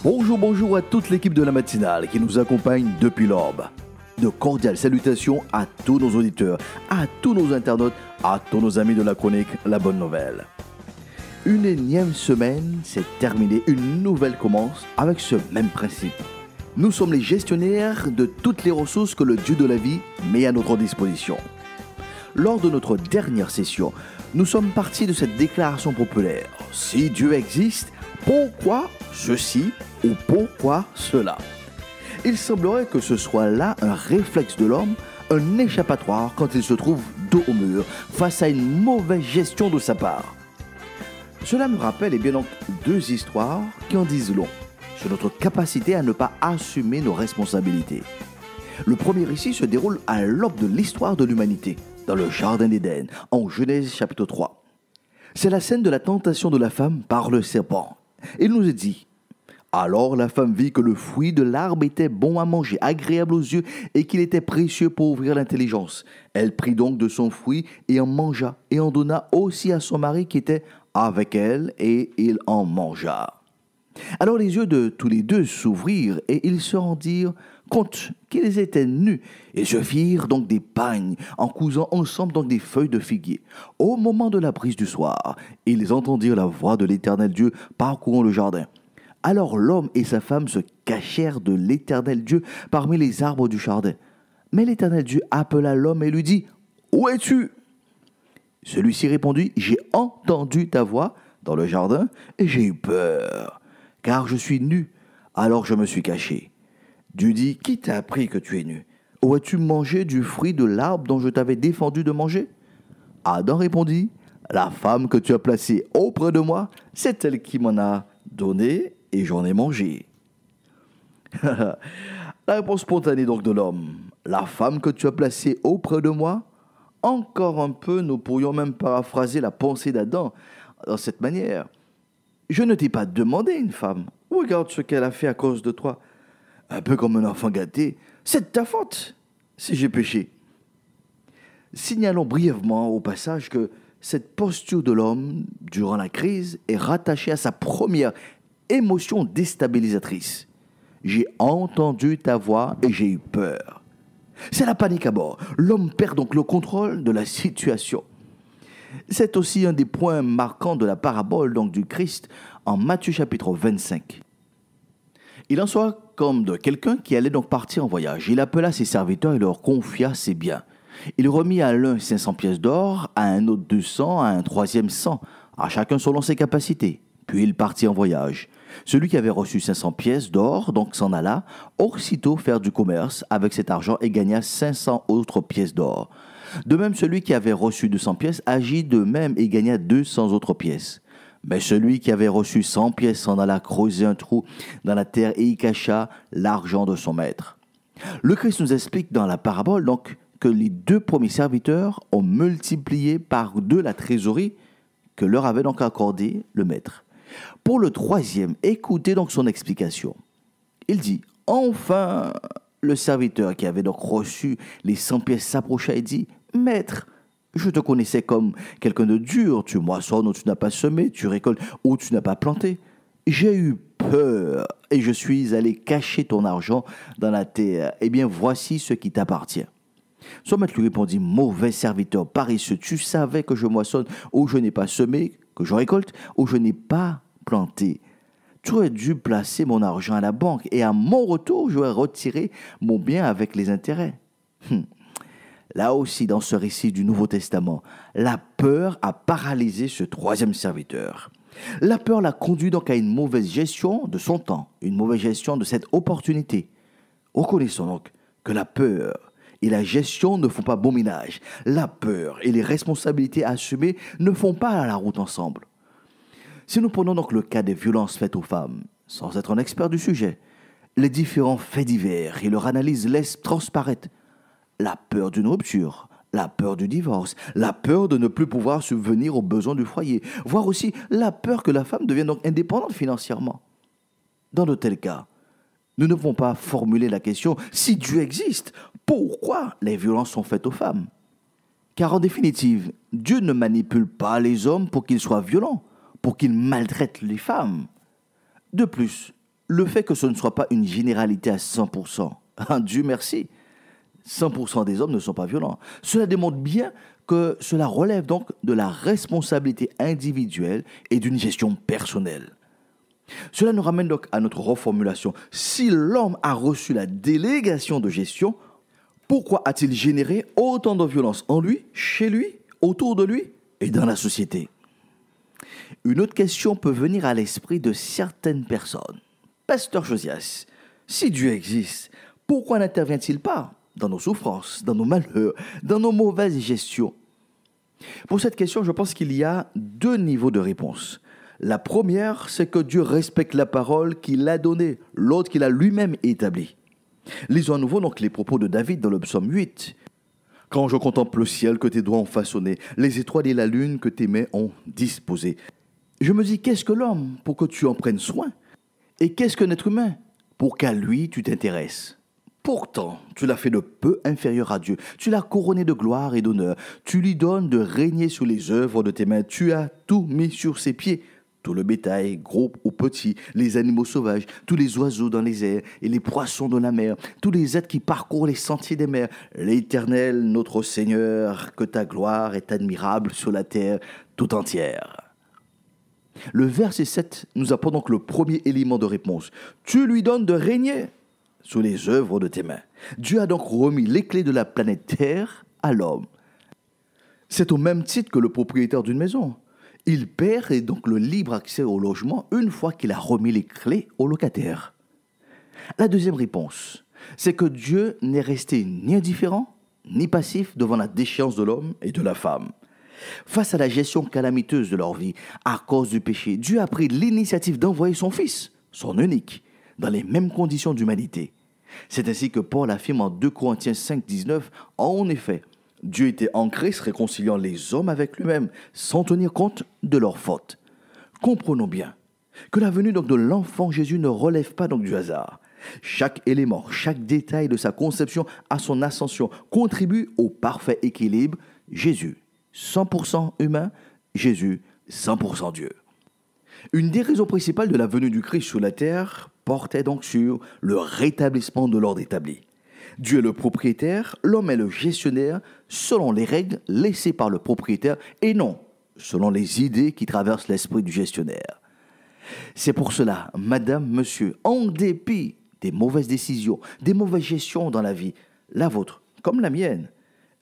Bonjour à toute l'équipe de la matinale qui nous accompagne depuis l'aube. De cordiales salutations à tous nos auditeurs, à tous nos internautes, à tous nos amis de la chronique La Bonne Nouvelle. Une énième semaine s'est terminée, une nouvelle commence avec ce même principe. Nous sommes les gestionnaires de toutes les ressources que le Dieu de la vie met à notre disposition. Lors de notre dernière session, nous sommes partis de cette déclaration populaire. Si Dieu existe, pourquoi ceci ou pourquoi cela? Il semblerait que ce soit là un réflexe de l'homme, un échappatoire quand il se trouve dos au mur face à une mauvaise gestion de sa part. Cela me rappelle donc deux histoires qui en disent long sur notre capacité à ne pas assumer nos responsabilités. Le premier récit se déroule à l'aube de l'histoire de l'humanité, dans le Jardin d'Éden, en Genèse chapitre 3. C'est la scène de la tentation de la femme par le serpent. Il nous est dit: alors la femme vit que le fruit de l'arbre était bon à manger, agréable aux yeux, et qu'il était précieux pour ouvrir l'intelligence. Elle prit donc de son fruit et en mangea, et en donna aussi à son mari qui était avec elle, et il en mangea. Alors les yeux de tous les deux s'ouvrirent, et ils se rendirent compte qu'ils étaient nus, et se firent donc des pagnes, en cousant ensemble donc des feuilles de figuier. Au moment de la brise du soir, ils entendirent la voix de l'Éternel Dieu parcourant le jardin. Alors l'homme et sa femme se cachèrent de l'Éternel Dieu parmi les arbres du jardin. Mais l'Éternel Dieu appela l'homme et lui dit: où es-tu? Celui-ci répondit: j'ai entendu ta voix dans le jardin et j'ai eu peur, car je suis nu, alors je me suis caché. Dieu dit: qui t'a appris que tu es nu? Où as-tu mangé du fruit de l'arbre dont je t'avais défendu de manger? Adam répondit: la femme que tu as placée auprès de moi, c'est elle qui m'en a donné et j'en ai mangé. La réponse spontanée donc de l'homme: la femme que tu as placée auprès de moi. Encore un peu, nous pourrions même paraphraser la pensée d'Adam dans cette manière: je ne t'ai pas demandé une femme, regarde ce qu'elle a fait à cause de toi. Un peu comme un enfant gâté, c'est de ta faute si j'ai péché. Signalons brièvement au passage que cette posture de l'homme durant la crise est rattachée à sa première émotion déstabilisatrice. J'ai entendu ta voix et j'ai eu peur. C'est la panique à bord. L'homme perd donc le contrôle de la situation. C'est aussi un des points marquants de la parabole donc du Christ en Matthieu chapitre 25. Il en soit comme de quelqu'un qui allait donc partir en voyage. Il appela ses serviteurs et leur confia ses biens. Il remit à l'un 500 pièces d'or, à un autre 200, à un troisième 100, à chacun selon ses capacités. Puis il partit en voyage. Celui qui avait reçu 500 pièces d'or donc s'en alla aussitôt faire du commerce avec cet argent et gagna 500 autres pièces d'or. De même, celui qui avait reçu 200 pièces agit de même et gagna 200 autres pièces. Mais celui qui avait reçu 100 pièces s'en alla creuser un trou dans la terre et y cacha l'argent de son maître. Le Christ nous explique dans la parabole donc que les deux premiers serviteurs ont multiplié par 2 la trésorerie que leur avait donc accordé le maître. Pour le troisième, écoutez donc son explication. Il dit: enfin, le serviteur qui avait donc reçu les 100 pièces s'approcha et dit: maître, je te connaissais comme quelqu'un de dur, tu moissonnes où tu n'as pas semé, tu récoltes où tu n'as pas planté. J'ai eu peur et je suis allé cacher ton argent dans la terre. Eh bien, voici ce qui t'appartient. Son maître lui répondit: mauvais serviteur paresseux, tu savais que je moissonne où je n'ai pas semé, que je récolte où je n'ai pas planté. Tu aurais dû placer mon argent à la banque et à mon retour, j'aurais retiré mon bien avec les intérêts. Là aussi, dans ce récit du Nouveau Testament, la peur a paralysé ce troisième serviteur. La peur l'a conduit donc à une mauvaise gestion de son temps, une mauvaise gestion de cette opportunité. Reconnaissons donc que la peur et la gestion ne font pas bon ménage. La peur et les responsabilités assumées ne font pas la route ensemble. Si nous prenons donc le cas des violences faites aux femmes, sans être un expert du sujet, les différents faits divers et leur analyse laissent transparaître la peur d'une rupture, la peur du divorce, la peur de ne plus pouvoir subvenir aux besoins du foyer, voire aussi la peur que la femme devienne donc indépendante financièrement. Dans de tels cas, nous ne pouvons pas formuler la question: si Dieu existe, pourquoi les violences sont faites aux femmes? Car en définitive, Dieu ne manipule pas les hommes pour qu'ils soient violents, pour qu'ils maltraitent les femmes. De plus, le fait que ce ne soit pas une généralité à 100%. Dieu merci. 100% des hommes ne sont pas violents. Cela démontre bien que cela relève donc de la responsabilité individuelle et d'une gestion personnelle. Cela nous ramène donc à notre reformulation. Si l'homme a reçu la délégation de gestion, pourquoi a-t-il généré autant de violence en lui, chez lui, autour de lui et dans la société? Une autre question peut venir à l'esprit de certaines personnes. Pasteur Josias, si Dieu existe, pourquoi n'intervient-il pas dans nos souffrances, dans nos malheurs, dans nos mauvaises gestions? Pour cette question, je pense qu'il y a deux niveaux de réponse. La première, c'est que Dieu respecte la parole qu'il a donnée, l'autre qu'il a lui-même établie. Lisons à nouveau donc les propos de David dans le psaume 8. « Quand je contemple le ciel que tes doigts ont façonné, les étoiles et la lune que tes mains ont disposées, je me dis, qu'est-ce que l'homme pour que tu en prennes soin? Et qu'est-ce qu'un être humain pour qu'à lui tu t'intéresses? Pourtant, tu l'as fait de peu inférieur à Dieu. Tu l'as couronné de gloire et d'honneur. Tu lui donnes de régner sur les œuvres de tes mains. Tu as tout mis sur ses pieds. Tout le bétail, gros ou petit, les animaux sauvages, tous les oiseaux dans les airs et les poissons de la mer, tous les êtres qui parcourent les sentiers des mers. L'Éternel, notre Seigneur, que ta gloire est admirable sur la terre tout entière. » Le verset 7 nous apporte donc le premier élément de réponse. Tu lui donnes de régner sur les œuvres de tes mains. Dieu a donc remis les clés de la planète Terre à l'homme. C'est au même titre que le propriétaire d'une maison. Il perd donc le libre accès au logement une fois qu'il a remis les clés au locataire. La deuxième réponse, c'est que Dieu n'est resté ni indifférent, ni passif devant la déchéance de l'homme et de la femme. Face à la gestion calamiteuse de leur vie, à cause du péché, Dieu a pris l'initiative d'envoyer son Fils, son unique, dans les mêmes conditions d'humanité. C'est ainsi que Paul affirme en 2 Corinthiens 5, 19, « En effet, Dieu était en Christ réconciliant les hommes avec lui-même, sans tenir compte de leurs fautes. » Comprenons bien que la venue donc de l'enfant Jésus ne relève pas donc du hasard. Chaque élément, chaque détail de sa conception à son ascension contribue au parfait équilibre. Jésus, 100% humain, Jésus, 100% Dieu. Une des raisons principales de la venue du Christ sur la terre portait donc sur le rétablissement de l'ordre établi. Dieu est le propriétaire, l'homme est le gestionnaire, selon les règles laissées par le propriétaire et non selon les idées qui traversent l'esprit du gestionnaire. C'est pour cela, madame, monsieur, en dépit des mauvaises décisions, des mauvaises gestions dans la vie, la vôtre comme la mienne,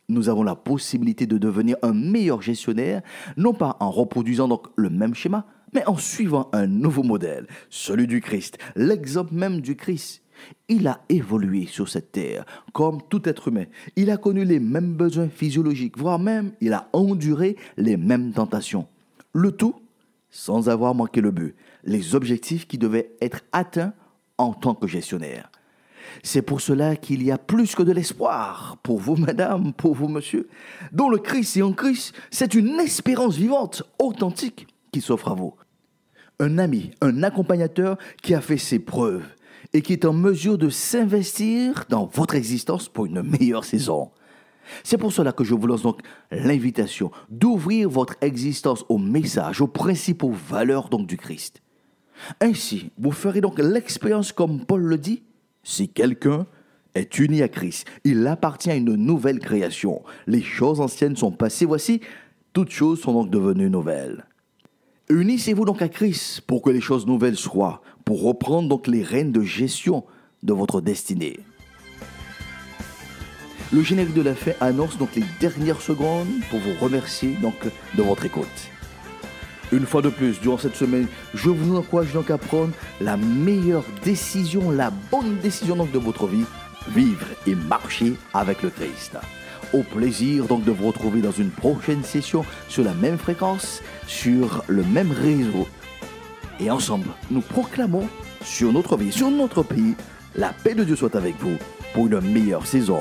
nous avons la possibilité de devenir un meilleur gestionnaire, non pas en reproduisant donc le même schéma, mais en suivant un nouveau modèle, celui du Christ, l'exemple même du Christ. Il a évolué sur cette terre comme tout être humain. Il a connu les mêmes besoins physiologiques, voire même il a enduré les mêmes tentations. Le tout sans avoir manqué le but, les objectifs qui devaient être atteints en tant que gestionnaire. C'est pour cela qu'il y a plus que de l'espoir pour vous, madame, pour vous, monsieur. Dans le Christ et en Christ, c'est une espérance vivante, authentique, qui s'offre à vous. Un ami, un accompagnateur qui a fait ses preuves et qui est en mesure de s'investir dans votre existence pour une meilleure saison. C'est pour cela que je vous lance donc l'invitation d'ouvrir votre existence au message, aux principaux valeurs donc du Christ. Ainsi, vous ferez donc l'expérience comme Paul le dit. Si quelqu'un est uni à Christ, il appartient à une nouvelle création. Les choses anciennes sont passées, voici, toutes choses sont donc devenues nouvelles. Unissez-vous donc à Christ pour que les choses nouvelles soient, pour reprendre donc les rênes de gestion de votre destinée. Le générique de la fin annonce donc les dernières secondes pour vous remercier donc de votre écoute. Une fois de plus, durant cette semaine, je vous encourage donc à prendre la meilleure décision, la bonne décision donc de votre vie, vivre et marcher avec le Christ. Au plaisir donc de vous retrouver dans une prochaine session sur la même fréquence, sur le même réseau. Et ensemble, nous proclamons sur notre vie, sur notre pays, la paix de Dieu soit avec vous pour une meilleure saison.